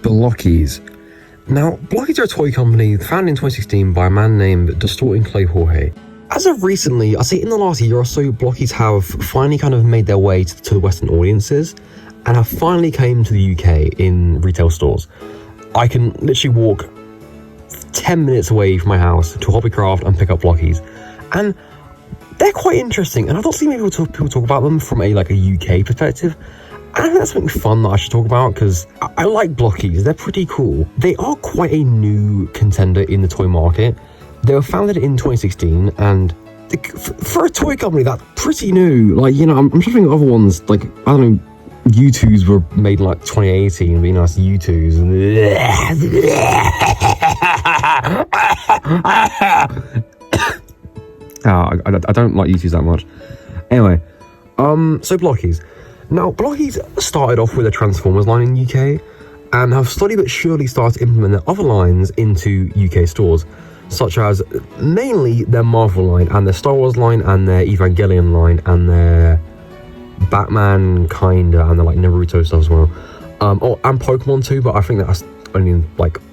Blokees. Now, Blokees are a toy company founded in 2016 by a man named Sirdork and Torc. As of recently, I'd say in the last year or so, Blokees have finally kind of made their way to the Western audiences and have finally came to the UK in retail stores. I can literally walk 10 minutes away from my house to Hobbycraft and pick up Blokees. And they're quite interesting, and I've not seen many people talk about them from a UK perspective. I think that's something fun that I should talk about, because I like Blokees. They're pretty cool. They are quite a new contender in the toy market. They were founded in 2016, and for a toy company, that's pretty new. Like, you know, I'm trying to think of other ones, like, I don't know, U2s were made in like 2018, but you know, it's U2s. I don't like U2s that much. Anyway, so Blokees. Now, Blokees started off with a Transformers line in the UK and have slowly but surely started to implement their other lines into UK stores, such as mainly their Marvel line and their Star Wars line and their Evangelion line and their Batman kinda and their like Naruto stuff as well. And Pokemon too, but I think that's only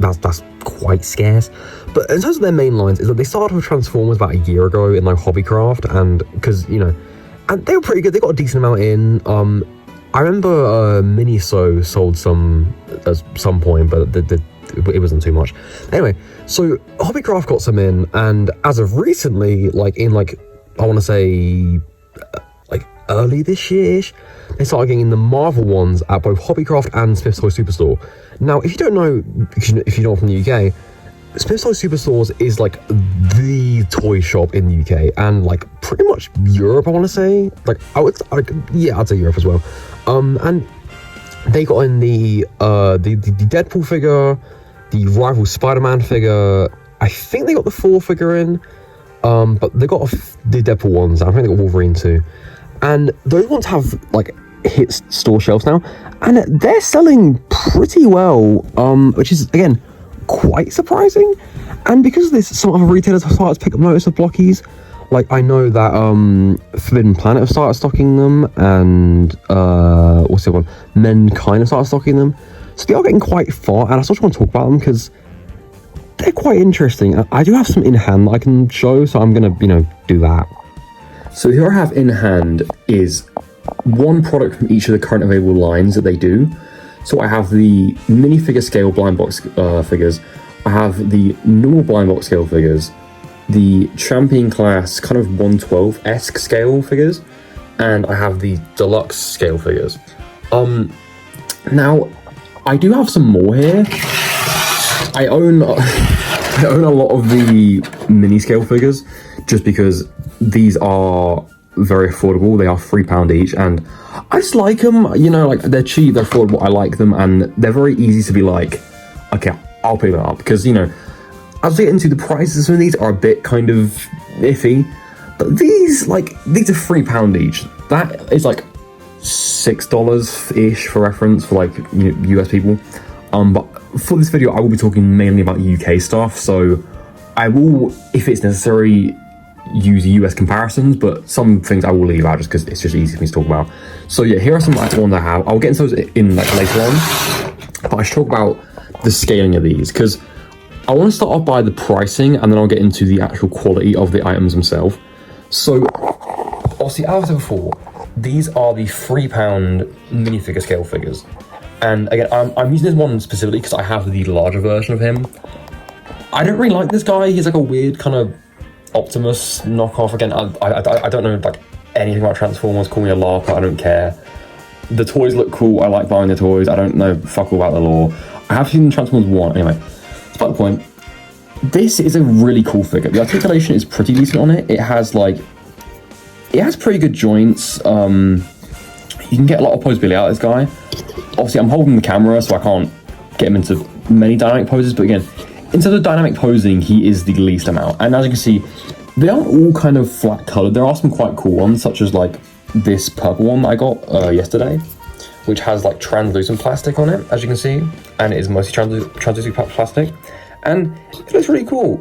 that's quite scarce. But in terms of their main lines, is that they started with Transformers about a year ago in like Hobbycraft, and because you know, and they were pretty good. They got a decent amount in. I remember Miniso sold some at some point, but it wasn't too much. Anyway, so Hobbycraft got some in, and as of recently, I want to say early this year-ish, they started getting the Marvel ones at both Hobbycraft and Smith's Toy Superstore. Now, if you don't know, if you're not from the UK, Smith's Toy Superstores is like the toy shop in the UK and like pretty much Europe, I want to say. I'd say Europe as well. And they got in the Deadpool figure, the rival Spider-Man figure. I think they got the Thor figure in, but they got the Deadpool ones. I think they got Wolverine too. And those ones have like hit store shelves now, and they're selling pretty well, which is again quite surprising. And because of this, some other retailers have started to pick up notice of Blokees. Like, I know that Forbidden Planet have started stocking them, and what's the other one? Men kind of started stocking them. So they are getting quite far, and I still want to talk about them because they're quite interesting. I do have some in hand that I can show, so I'm gonna do that. So here I have in hand is one product from each of the current available lines that they do. So I have the minifigure scale blind box figures, I have the normal blind box scale figures, the champion class kind of 112-esque scale figures, and I have the deluxe scale figures. Now, I do have some more here. I own a lot of the mini scale figures just because these are very affordable. They are £3 each, and I just like them. You know, like, they're cheap, they're affordable, I like them, and they're very easy to be like, okay, I'll pick them up. Because, you know, as we get into the prices of these are a bit kind of iffy, but these are £3 each. That is like $6-ish for reference for like US people. But for this video, I will be talking mainly about UK stuff, so I will, if it's necessary, use US comparisons, but some things I will leave out just because it's just easy for me to talk about. So yeah, here are some ones I have. I'll get into those in like later on, but I should talk about the scaling of these because I want to start off by the pricing, and then I'll get into the actual quality of the items themselves. So obviously, as I said before, these are the £3 minifigure scale figures, and again, I'm using this one specifically because I have the larger version of him. I don't really like this guy. He's like a weird kind of Optimus knockoff. Again, I don't know like anything about Transformers. Call me a LARPer, I don't care. The toys look cool, I like buying the toys. I don't know fuck all about the lore. I have seen Transformers 1. Anyway, that's about the point. This is a really cool figure. The articulation is pretty decent on it. It has pretty good joints. You can get a lot of posability out of this guy. Obviously, I'm holding the camera, so I can't get him into many dynamic poses, but again, in terms of dynamic posing, he is the least amount. And as you can see, they aren't all kind of flat colored. There are some quite cool ones, such as like this purple one that I got yesterday, which has like translucent plastic on it, as you can see, and it is mostly translucent plastic, and it looks really cool.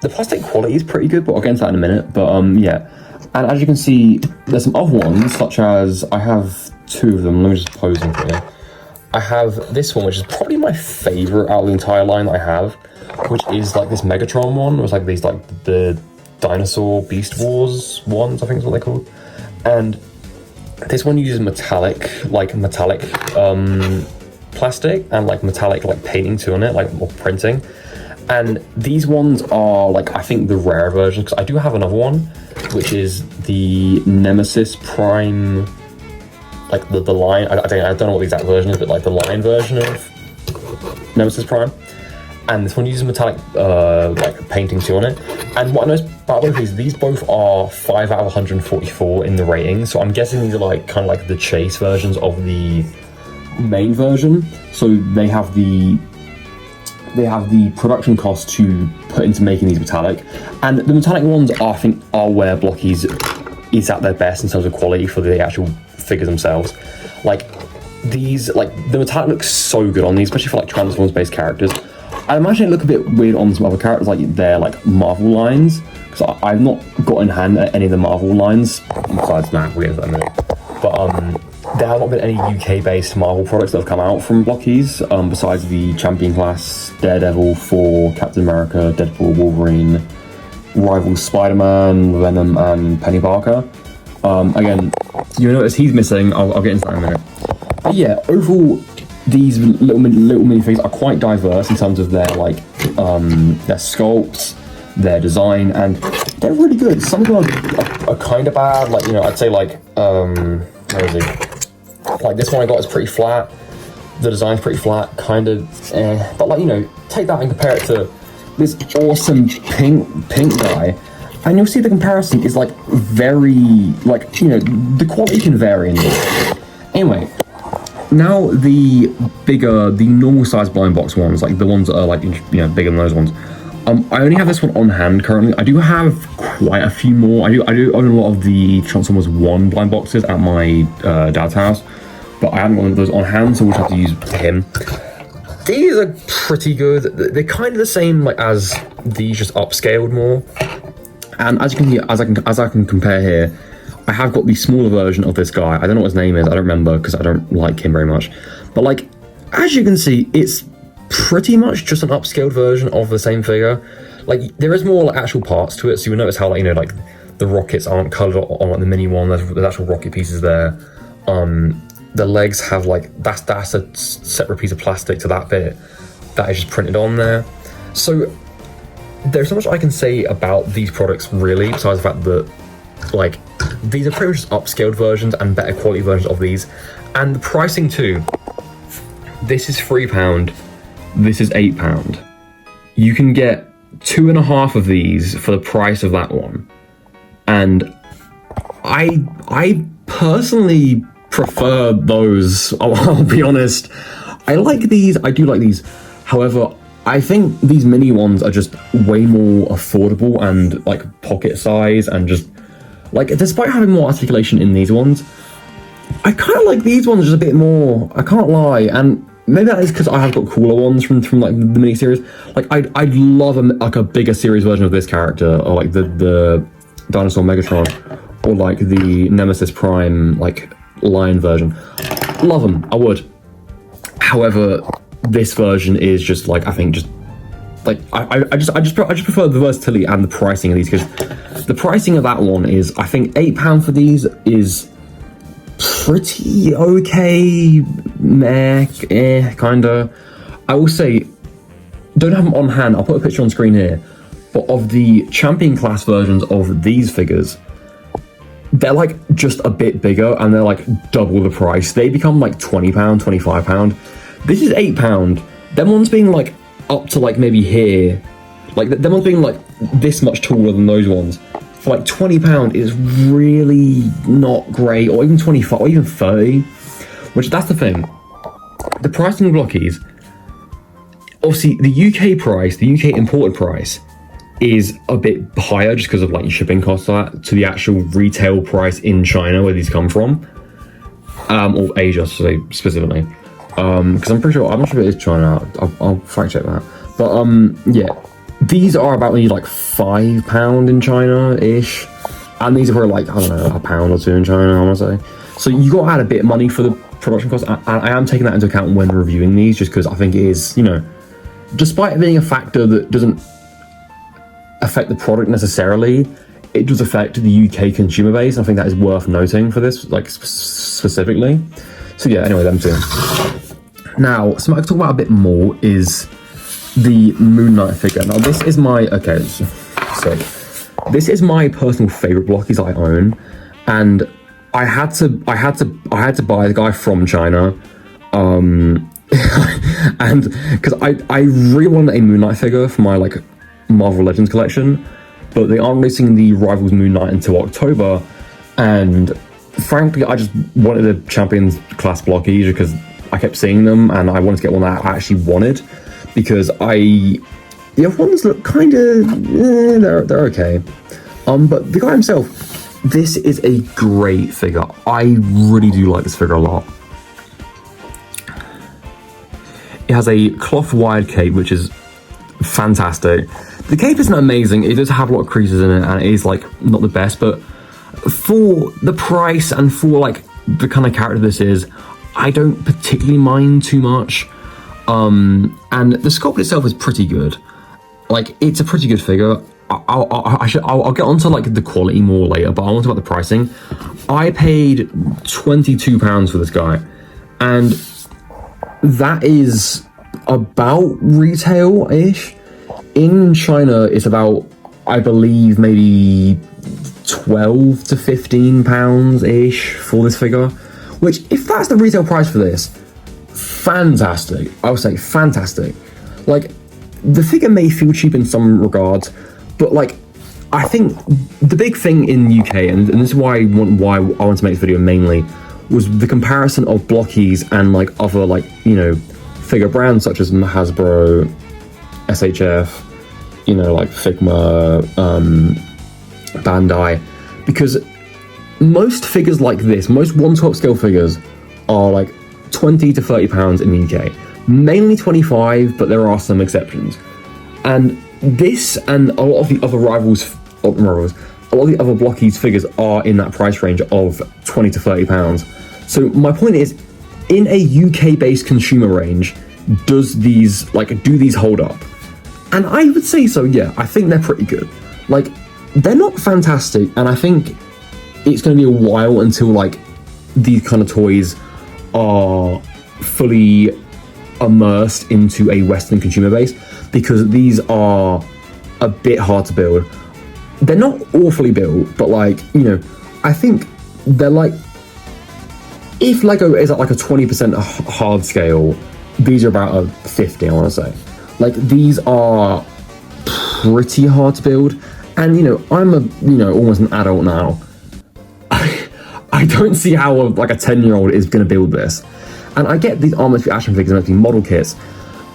The plastic quality is pretty good, but I'll get into that in a minute. But yeah, and as you can see, there's some other ones, such as I have two of them. Let me just pose them for you. I have this one, which is probably my favorite out of the entire line that I have, which is like this Megatron one. It was like these like the dinosaur Beast Wars ones, I think is what they're called. And this one uses metallic plastic and like metallic like painting too on it, like or printing. And these ones are like, I think the rare version, because I do have another one, which is the Nemesis Prime, like the line. I don't know what the exact version is, but like the line version of Nemesis Prime. And this one uses metallic like painting too on it. And what I know about both these both are 5 out of 144 in the rating. So I'm guessing these are like kind of like the chase versions of the main version. So they have the production cost to put into making these metallic, and the metallic ones I think are where Blokees is at their best in terms of quality for the actual figures themselves. Like these, like the metallic looks so good on these, especially for like Transformers based characters. I imagine it look a bit weird on some other characters, like their like Marvel lines, because I've not got in hand any of the Marvel lines besides that. We'll get into that in a minute. But there have not been any UK-based Marvel products that have come out from Blokees, besides the Champion Class, Daredevil, Thor, Captain America, Deadpool, Wolverine, rival Spider-Man, Venom, and Penny Parker. Again, you'll notice he's missing. I'll get into that in a minute. But yeah, overall, these little minifigs are quite diverse in terms of their like their sculpts, their design, and they're really good. Some of them are kind of bad. Like, you know, I'd say like where is he? Like this one I got is pretty flat. The design's pretty flat, kind of but like, you know, take that and compare it to this awesome pink guy, and you'll see the comparison is like very, like, you know, the quality can vary in this. Anyway, now the normal size blind box ones, like the ones that are like, you know, bigger than those ones. I only have this one on hand currently. I do have quite a few more. I do own a lot of the Transformers 1 blind boxes at my dad's house, but I haven't got one of those on hand, so we'll have to use him. These are pretty good. They're kind of the same like as these, just upscaled more. And as you can see, as I can compare here, I have got the smaller version of this guy. I don't know what his name is. I don't remember because I don't like him very much. But like, as you can see, it's pretty much just an upscaled version of the same figure. Like, there is more like actual parts to it, so you'll notice how, like, you know, like the rockets aren't coloured on like the mini one. There's actual rocket pieces there. The legs have like that's a separate piece of plastic to that bit that is just printed on there. So there's not much I can say about these products really, besides the fact that like these are pretty much just upscaled versions and better quality versions of these, and the pricing too. This is £3. This is £8. You can get 2.5 of these for the price of that one, and I personally prefer those. I'll be honest. I like these. I do like these. However, I think these mini ones are just way more affordable and like pocket size, and just like, despite having more articulation in these ones, I kind of like these ones just a bit more. I can't lie, and maybe that is because I have got cooler ones from like the mini series. Like I'd love a bigger series version of this character, or like the Dinosaur Megatron, or like the Nemesis Prime like line version. Love them, I would. However, this version is just like, I think just like I just prefer the versatility and the pricing of these, because the pricing of that one is, I think £8 for these is pretty okay, kinda. I will say, don't have them on hand, I'll put a picture on screen here, but of the Champion Class versions of these figures, they're like just a bit bigger and they're like double the price. They become like £20, £25. This is £8. Them ones being like up to like maybe here, like them ones being like this much taller than those ones, for like £20 is really not great, or even 25, or even 30. Which, that's the thing. The pricing of Blokees, obviously the UK price, the UK imported price, is a bit higher just because of like shipping costs to the actual retail price in China where these come from, or Asia, so specifically. Because I'm not sure if it is China. I'll fact check that. But yeah, these are about maybe like £5 in China-ish, and these are probably like, I don't know, £1 or £2 in China, I want to say. So you got to add a bit of money for the production costs, and I am taking that into account when reviewing these, just because I think it is, you know, despite it being a factor that doesn't affect the product necessarily, it does affect the UK consumer base. I think that is worth noting for this, like, specifically. So yeah, anyway, them two. Now, something I can talk about a bit more is the Moon Knight figure. Now, this is my, okay, so this is my personal favorite Blokees I own, and I had to buy the guy from China, and because I really wanted a Moon Knight figure for my, like, Marvel Legends collection, but they aren't releasing the Rivals Moon Knight until October, and frankly, I just wanted a Champions class Blokees because I kept seeing them, and I wanted to get one that I actually wanted, because the other ones look kind of, they're okay. But the guy himself, this is a great figure. I really do like this figure a lot. It has a cloth wired cape, which is fantastic. The cape isn't amazing. It does have a lot of creases in it, and it is, like, not the best, but for the price and for, like, the kind of character this is, I don't particularly mind too much. And the sculpt itself is pretty good. Like, it's a pretty good figure. I'll get onto, like, the quality more later, but I want to talk about the pricing. I paid £22 for this guy, and that is about retail-ish. In China, it's about, I believe, maybe £12 to £15-ish for this figure, which, if that's the retail price for this, fantastic. I would say fantastic. Like, the figure may feel cheap in some regards, but, like, I think the big thing in the UK, and this is why I want to make this video mainly, was the comparison of Blokees and, like, other, like, you know, figure brands such as Hasbro, SHF, you know, like Figma, Bandai, because most figures like this, most 1/12 scale figures, are like £20 to £30 in the UK. Mainly 25, but there are some exceptions. And this and a lot of the other a lot of the other Blokees figures are in that price range of £20 to £30. So my point is, in a UK-based consumer range, do these hold up? And I would say so, yeah. I think they're pretty good. Like, they're not fantastic, and I think it's going to be a while until, like, these kind of toys are fully immersed into a Western consumer base, because these are a bit hard to build. They're not awfully built, but, like, you know, I think they're like, if Lego is at like a 20% hard scale, these are about a 50, I want to say. Like, these are pretty hard to build, and, you know, I'm almost an adult now. I don't see how like a 10-year-old is going to build this. And I get these aren't meant to be action figures, meant to be model kits,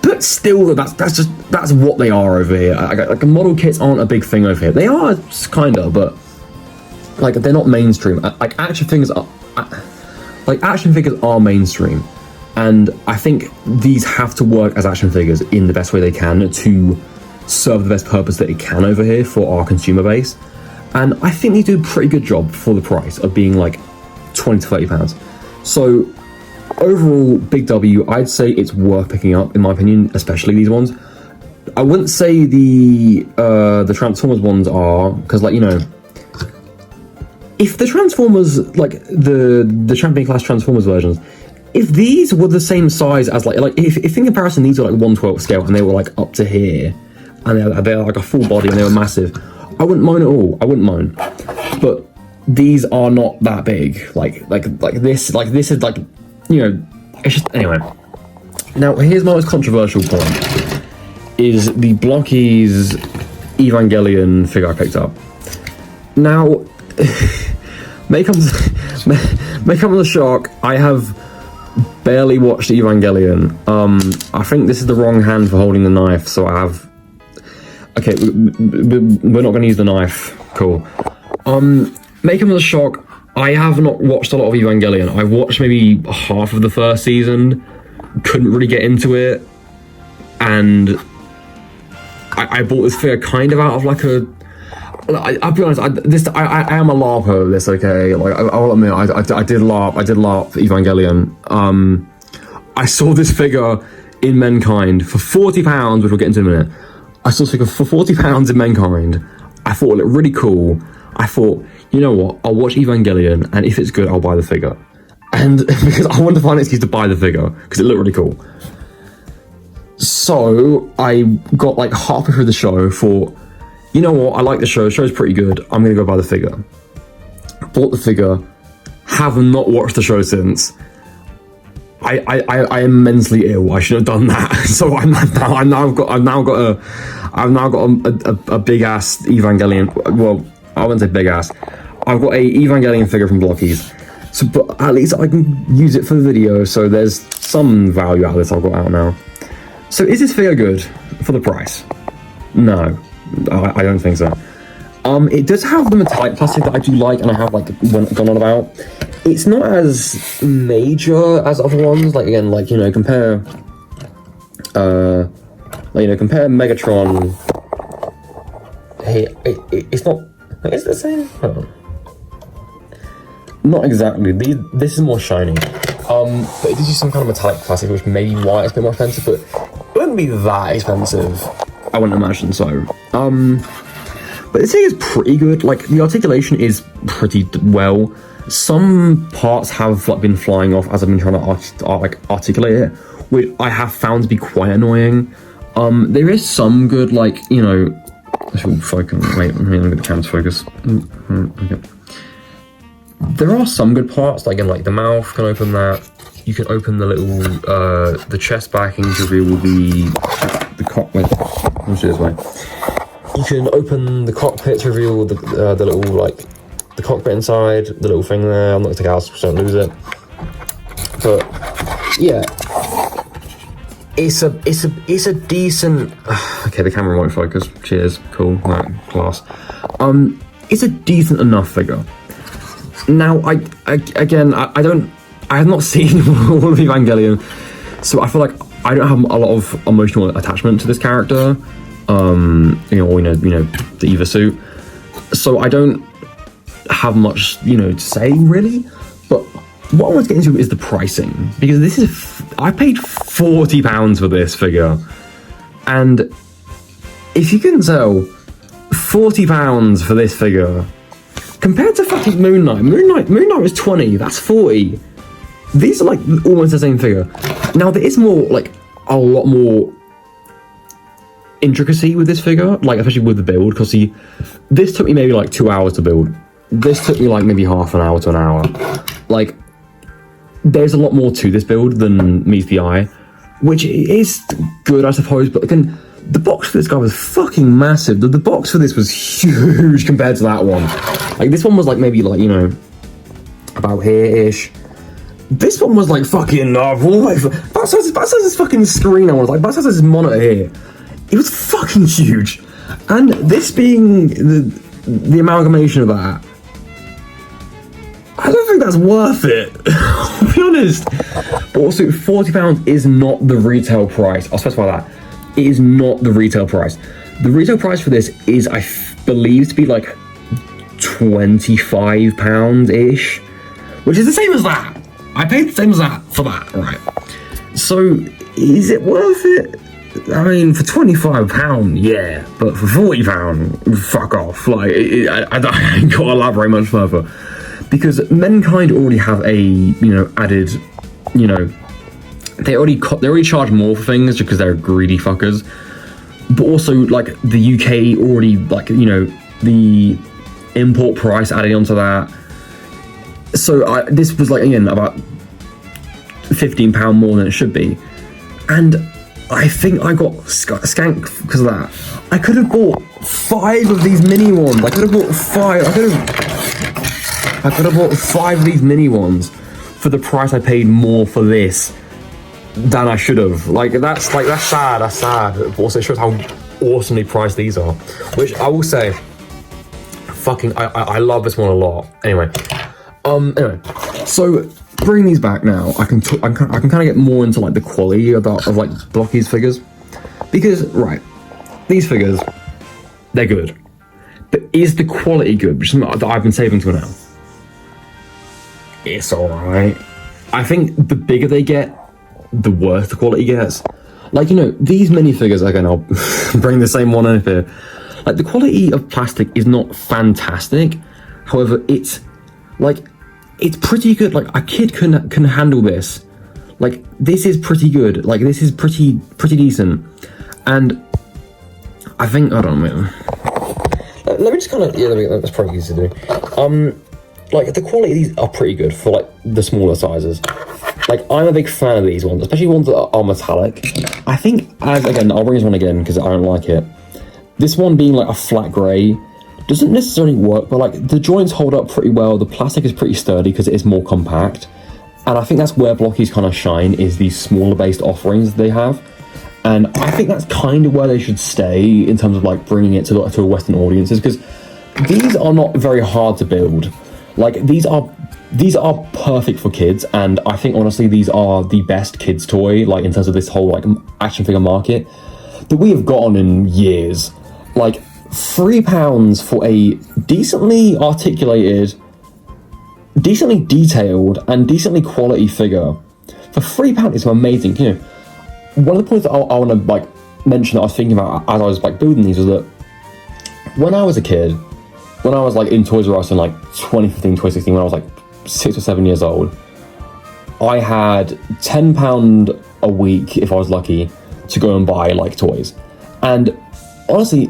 but still, that's what they are over here. Like, model kits aren't a big thing over here. They are kind of, but, like, they're not mainstream. Like, action figures are mainstream. And I think these have to work as action figures in the best way they can to serve the best purpose that it can over here for our consumer base. And I think they do a pretty good job for the price of being like £20 to £30. So overall, big W, I'd say it's worth picking up, in my opinion, especially these ones. I wouldn't say the Transformers ones are, because, like, you know, if the Transformers, like the Champion class Transformers versions, if these were the same size as, like if in comparison these were like 1/12 scale and they were like up to here, and they're like a full body and they were massive, I wouldn't moan at all. I wouldn't moan. But these are not that big. Like this is like, you know, it's just, anyway. Now here's my most controversial point, is the Blokees Evangelion figure I picked up. Now, may come as a shock, I have barely watched Evangelion. I think this is the wrong hand for holding the knife, so I have... Okay, we're not going to use the knife. Cool. May come as a shock, I have not watched a lot of Evangelion. I've watched maybe half of the first season, couldn't really get into it, and I bought this figure kind of out of like a... I'll be honest. I am a LARPer of this. Okay, like I'll admit, I did LARP. I did LARP Evangelion. I saw this figure in Mankind for £40, which we'll get into in a minute. I saw this figure for £40 in Mankind. I thought it looked really cool. I thought, you know what? I'll watch Evangelion, and if it's good, I'll buy the figure. And because I wanted to find an excuse to buy the figure because it looked really cool. So I got like halfway through the show, thought, you know what, I like the show, the show's pretty good, I'm gonna go buy the figure. Bought the figure, have not watched the show since. I am mentally ill, I should have done that. So I've now got a big ass Evangelion, well, I wouldn't say big ass, I've got a Evangelion figure from Blokees. So, but at least I can use it for the video, so there's some value out of this I've got out now. So is this figure good for the price? No, I don't think so. It does have the metallic plastic that I do like, and I have like gone on about. It's not as major as other ones. Like again, like you know, compare compare Megatron. Hey, it's not. Is it the same? Hold on. Not exactly. This is more shiny. But it does use some kind of metallic plastic, which may be why it's a bit more expensive, but it wouldn't be that expensive. I wouldn't imagine so. But this thing is pretty good. Like the articulation is pretty well. Some parts have like been flying off as I've been trying to articulate it, which I have found to be quite annoying. There is some good, like, you know, I should focus. Wait, let me get the camera's focus. Okay. There are some good parts, like in like the mouth, can open that. You can open the little the chest backing to reveal the cockpit. Let me show this way. You can open the cockpit to reveal the little like the cockpit inside, the little thing there. I'm not gonna take it out so don't lose it. But yeah, it's a decent. Okay, the camera won't focus. Cheers, cool, right, class. It's a decent enough figure. Now, I have not seen all of Evangelion, so I feel like I don't have a lot of emotional attachment to this character, or the Eva suit. So I don't have much, to say really. But what I want to get into is the pricing, because this is I paid £40 for this figure, and if you can sell £40 for this figure. Compared to fucking Moon Knight was 20, that's 40. These are like almost the same figure. Now there is more, like, a lot more intricacy with this figure, like especially with the build, because see, this took me maybe like 2 hours to build. This took me like maybe half an hour to an hour. Like, there's a lot more to this build than meets the eye, which is good, I suppose, but again, the box for this guy was fucking massive. The box for this was huge compared to that one. Like, this one was like maybe like, about here-ish. This one was like fucking, about size this fucking screen I was like, about size this monitor here. It was fucking huge. And this being the amalgamation of that, I don't think that's worth it. I'll be honest. But also, £40 is not the retail price. I'll specify that. It is not the retail price. The retail price for this is, I believe, to be like £25-ish, which is the same as that. I paid the same as that for that, right? So, is it worth it? I mean, for £25, yeah, but for £40, fuck off. Like, I ain't got to elaborate much further, because Mankind already have a, added, they already charge more for things because they're greedy fuckers. But also, like, the UK already, like, the import price added onto that. So this was, like, again, about £15 more than it should be. And I think I got skanked because of that. I could have bought 5 of these mini ones. I could have bought 5. I could have bought 5 of these mini ones for the price I paid more for this than I should have. That's sad. That's sad. But also, it shows how awesomely priced these are. Which I will say, I love this one a lot. Anyway, so bringing these back now, I can kind of get more into like the quality of like Blokees figures, because right, these figures, they're good. But is the quality good, which is something that I've been saving till now? It's alright. I think the bigger they get, the worse the quality gets. Like, you know, these minifigures, again, I'll bring the same one over here. Like, the quality of plastic is not fantastic. However, it's pretty good. Like, a kid can handle this. Like, this is pretty good. Like, this is pretty decent. And I think, I don't know. Let me just kind of, yeah, that's probably easy to do. Like, the quality of these are pretty good for, like, the smaller sizes. Like, I'm a big fan of these ones, especially ones that are metallic. I think, again, I'll bring this one again because I don't like it. This one being, like, a flat grey doesn't necessarily work, but, like, the joints hold up pretty well. The plastic is pretty sturdy because it is more compact. And I think that's where Blokees kind of shine, is these smaller-based offerings they have. And I think that's kind of where they should stay in terms of, like, bringing it to Western audiences, because these are not very hard to build. Like, these are perfect for kids, and I think, honestly, these are the best kids toy, like, in terms of this whole, like, action figure market that we have gotten in years. Like, £3 for a decently articulated, decently detailed, and decently quality figure. For £3 is amazing. You know, one of the points that I want to, like, mention that I was thinking about as I was, like, building these was that when I was a kid, when I was, like, in Toys R Us in, like, 2015, 2016, when I was, like, 6 or 7 years old, I had £10 a week, if I was lucky, to go and buy, like, toys. And honestly,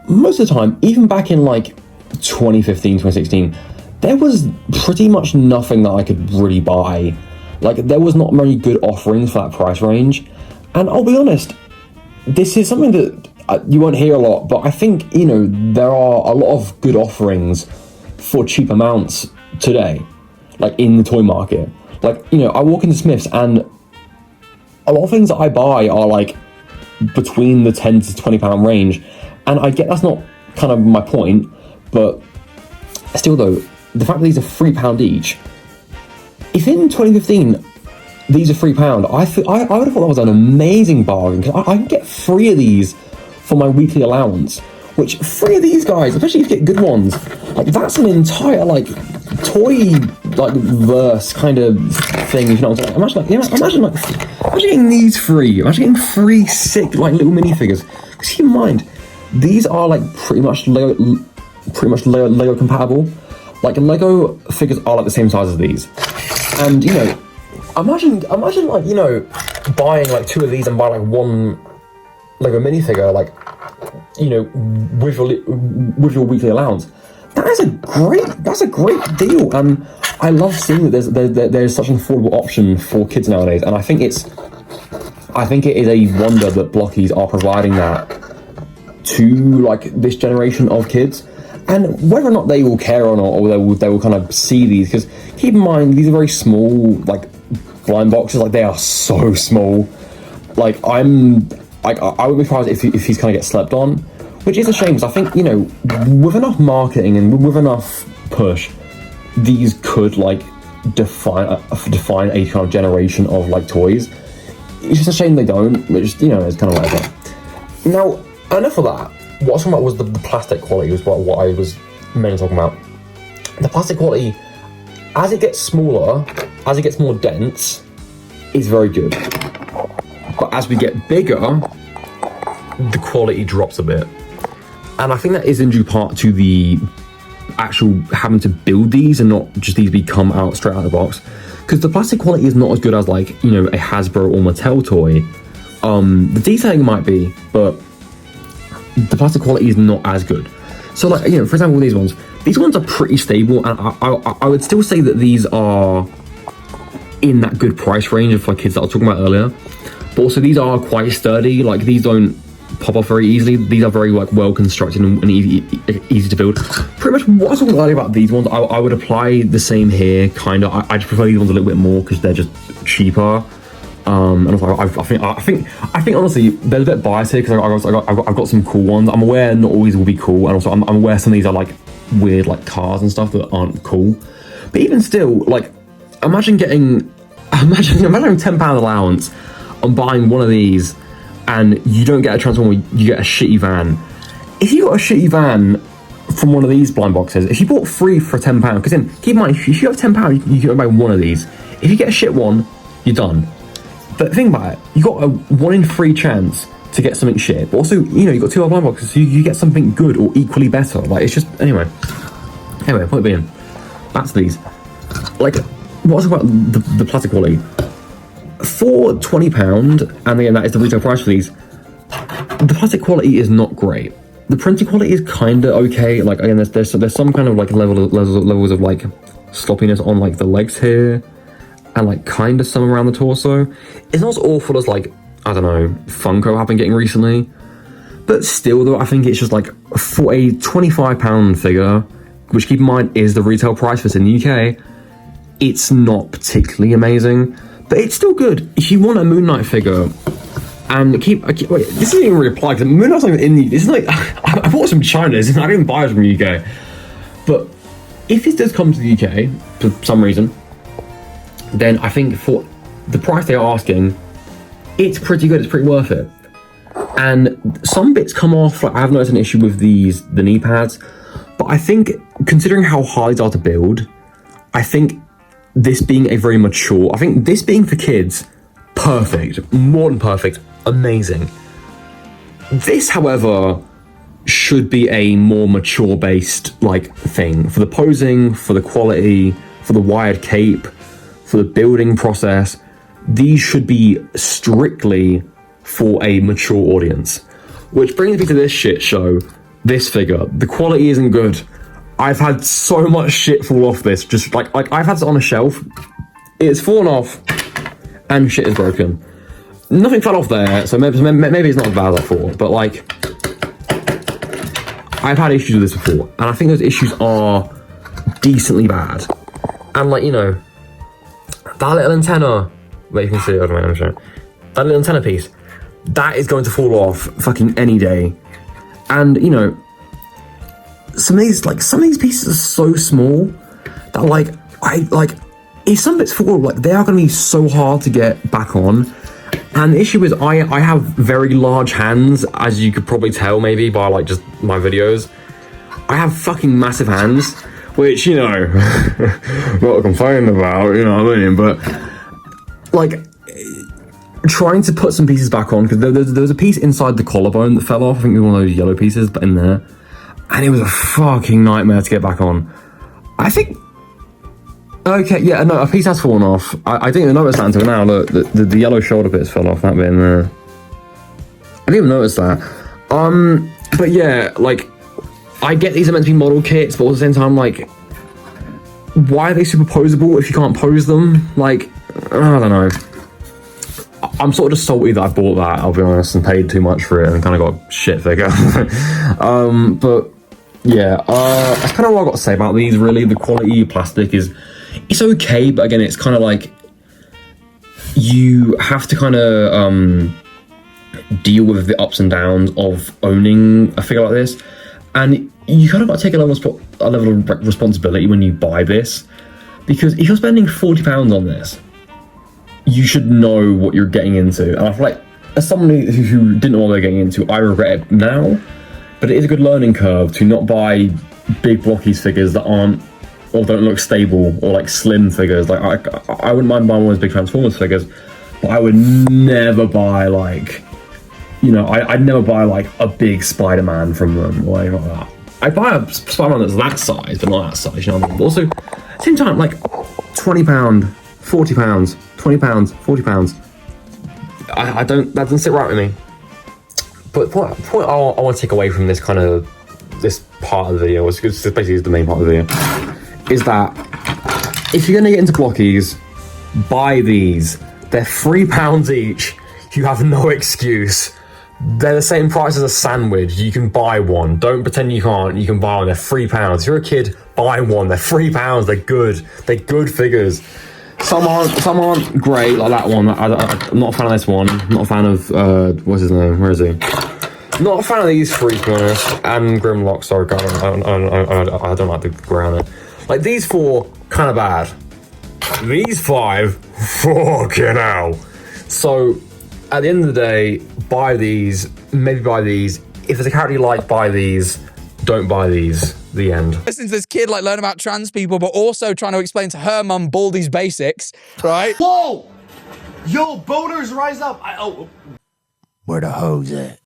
most of the time, even back in, like, 2015, 2016, there was pretty much nothing that I could really buy. Like, there was not many good offerings for that price range. And I'll be honest, this is something that you won't hear a lot, but I think, you know, there are a lot of good offerings for cheap amounts today, like, in the toy market. Like, you know, I walk into Smith's and a lot of things that I buy are, like, between the £10 to £20 range, and I get that's not kind of my point, but still, though, the fact that these are £3 each, if in 2015 these are £3, I would have thought that was an amazing bargain, because I can get 3 of these for my weekly allowance, which 3 of these guys, especially if you get good ones, like, that's an entire, like, toy, like, verse kind of thing, you know what I'm saying? Imagine getting these 3, imagine getting 3 sick, like, little minifigures, because keep in mind, these are, like, pretty much Lego compatible. Like, Lego figures are, like, the same size as these, and, you know, imagine, like, you know, buying, like, 2 of these and buying, like, 1 Lego minifigure, like, you know, with your weekly allowance. That's a great deal, and I love seeing that there's such an affordable option for kids nowadays, and I think it is a wonder that Blokees are providing that to, like, this generation of kids. And whether or not they will care or not, or they will kind of see these, because keep in mind, these are very small, like, blind boxes. Like, they are so small. Like, I would be surprised if these kind of get slept on, which is a shame, because I think, you know, with enough marketing and with enough push, these could, like, define a kind of generation of, like, toys. It's just a shame they don't, which, you know, it's kind of whatever. Now, enough of that. What I was talking about was the plastic quality, was what I was mainly talking about. The plastic quality, as it gets smaller, as it gets more dense, is very good. But as we get bigger, the quality drops a bit. And I think that is in due part to the actual having to build these and not just these come out straight out of the box. Because the plastic quality is not as good as, like, you know, a Hasbro or Mattel toy. The detailing might be, but the plastic quality is not as good. So, like, you know, for example, these ones are pretty stable, and I would still say that these are in that good price range for kids that I was talking about earlier. But also, these are quite sturdy. Like, these don't pop off very easily. These are very, like, well constructed and easy to build. Pretty much what I was talking earlier about these ones, I would apply the same here, kind of. I just prefer these ones a little bit more because they're just cheaper. And also, I think honestly, there's a bit biased here because I've got some cool ones. I'm aware not always will be cool, and also I'm aware some of these are, like, weird, like, cars and stuff that aren't cool. But even still, like, imagine having £10 allowance on buying one of these, and you don't get a Transformer, you get a shitty van. If you got a shitty van, from one of these blind boxes, if you bought 3 for £10, because then keep in mind, if you have £10, you can buy one of these. If you get a shit one, you're done. But think about it, you got a 1 in 3 chance to get something shit, but also, you know, you got 2 other blind boxes, so you get something good or equally better. Like, it's just, anyway, point being, back to these. Like, what's about the plastic quality? For £20, and again, that is the retail price for these, the plastic quality is not great. The printing quality is kind of okay. Like, again, there's some kind of like levels of like sloppiness on like the legs here, and like kind of some around the torso. It's not as awful as like, I don't know, Funko have been getting recently, but still though, I think it's just like for a £25 figure, which keep in mind is the retail price for this in the UK, it's not particularly amazing, but it's still good. If you want a Moon Knight figure, and wait, this isn't even really applied, because Moon Knight's not even in the, this is like, I bought some China, I didn't buy it from the UK, but if this does come to the UK, for some reason, then I think for the price they are asking, it's pretty good, it's pretty worth it. And some bits come off, like I have noticed an issue with the knee pads, but I think, considering how hard they are to build, I think this being a very mature, I think this being for kids, perfect, more than perfect, amazing. This, however, should be a more mature based like thing for the posing, for the quality, for the wired cape, for the building process. These should be strictly for a mature audience, which brings me to this shit show. This figure, the quality isn't good. I've had so much shit fall off this, just like I've had it on a shelf, it's fallen off and shit is broken. Nothing fell off there, so maybe it's not as bad as I thought, but like, I've had issues with this before, and I think those issues are decently bad. And like, you know, that little antenna, wait, you can see it, let me show it. That little antenna piece, that is going to fall off fucking any day. And you know, some of these pieces are so small that if some bits fall, like they are going to be so hard to get back on. And the issue is I have very large hands, as you could probably tell maybe by like just my videos. I have fucking massive hands, which, you know, not to complain about, you know what I mean, but like trying to put some pieces back on, because there was a piece inside the collarbone that fell off, I think it was one of those yellow pieces, but in there, and it was a fucking nightmare to get back on. I think, okay, yeah, no, a piece has fallen off. I didn't even notice that until now. Look, the yellow shoulder bits fell off, that bit in there. I didn't even notice that. But yeah, like, I get these are meant to be model kits, but at the same time, like, why are they superposable if you can't pose them? Like, I don't know. I'm sort of just salty that I bought that, I'll be honest, and paid too much for it and kind of got a shit figure. But yeah, that's kind of what I've got to say about these, really. The quality of plastic is, it's okay, but again, it's kind of like, you have to kind of deal with the ups and downs of owning a figure like this, and you kind of got to take a level of responsibility when you buy this, because if you're spending £40 on this, you should know what you're getting into. And I feel like, as someone who didn't know what they're getting into, I regret it now, but it is a good learning curve to not buy big Blokees figures that aren't, or don't look stable, or like slim figures. Like, I wouldn't mind buying one of those big Transformers figures, but I would never buy, like, you know, I'd never buy like a big Spider-Man from them or anything like that. I'd buy a Spider-Man that's that size, but not that size, you know what I mean? But also, at the same time, like, £20, £40, £20, £40, I don't, that doesn't sit right with me. But the point I want to take away from this kind of, this part of the video, which is basically the main part of the video, is that if you're going to get into Blokees, buy these. They're £3 each. You have no excuse. They're the same price as a sandwich. You can buy one. Don't pretend you can't. You can buy one. They're £3. If you're a kid, buy one. They're £3. They're good. They're good figures. Some aren't great, like that one. I'm not a fan of this one. I'm not a fan of, what's his name? Where is he? Not a fan of these three, to be honest. And Grimlock, sorry, God, I don't like the granite. Like, these four, kind of bad. These five, fucking hell. So, at the end of the day, buy these, maybe buy these. If there's a character you like, buy these. Don't buy these. The end. Listening to this kid like learn about trans people, but also trying to explain to her mum Baldy's basics, right? Whoa! Yo, boners rise up. Where the hose at?